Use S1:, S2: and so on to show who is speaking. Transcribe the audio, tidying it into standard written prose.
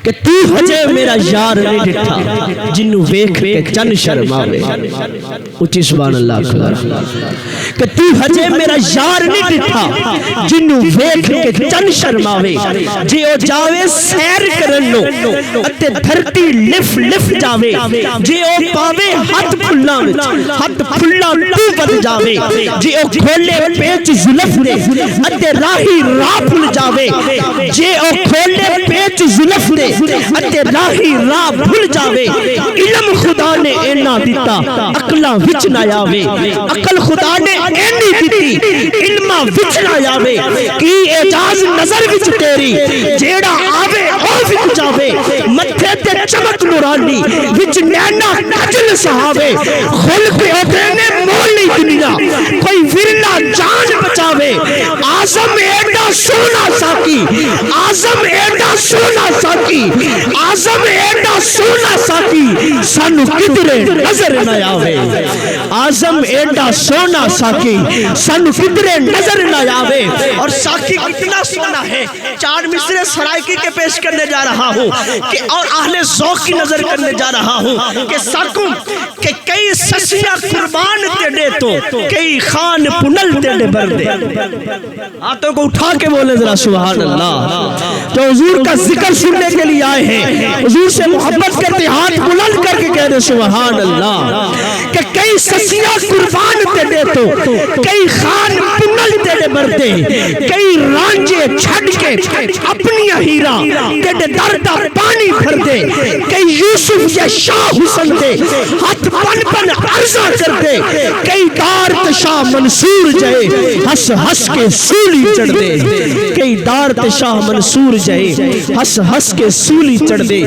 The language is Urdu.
S1: کہ تو ہجے میرا یار نہیں ڈٹھا جنوں ویکھ کے چن شرماوے اچھی سبحان اللہ کھلا کہ تو ہجے میرا یار نہیں ڈٹھا جنوں ویکھ کے چن شرماوے جے او جاوے سیر کرنو اتے دھرتی لف لف جاوے جے او پاوے ہاتھ پھلا تو بن جاوے جے او کھولے پیچ زلف دے اتے راہی راہ بھول جاوے جے او کھولے پیچ زلف دے اتے راہی راہ بھول جاوے علم خدا نے اینا دیتا عقلاں وچ نہ آوے عقل خدا نے اینی دیتی علماں وچ نہ آوے کی اعجاز نظر وچ تیری جیڑا آوے او وچ جاوے متھے تے چمک نورانی وچ نینا کجل سہاوے خلق اوتے نے مول نہیں دنیا کوئی ورلا جان بچاوے آزم ایڈا سونا ساکی آزم ایڈا سونا ساکی آزم ایڈا سونا ساکی سانو کدرے نظر نہ آوے آزم ایڈا سونا ساکی سانو کدرے نظر نہ آوے اور ساکی کتنا سونا ہے چار مصرے سرائکی کے پیش کرنے جا رہا ہوں کہ اور اہل ذوق کی نظر کرنے جا رہا ہوں کہ ساکوں کہ کئی سسیاں قربان تیڑے تو کئی خان پنل تیڑے بردے ہاتھوں کو اٹھا کے بولے ذرا سبحان اللہ جو حضور کا ذکر سننے کے لیے آئے ہیں حضور سے محبت کرتے ہاتھ بلند کر کے کہہ دے سبحان اللہ کہ کئی سسیاں قربان تیڑے تو کئی خان پنل تیڑے بردے کئی رانجے چھڑ کے اپنی ہیرا تیڑے دردہ پانی بھر دے کئی یوسف یا شاہ حسن دے ہاتھ پن پن عرضہ کر دے کئی دارت شاہ منصور جائے ہس ہس کے سولی چڑھ دے کئی دارت شاہ منصور جائے ہس ہس کے سولی چڑھ دے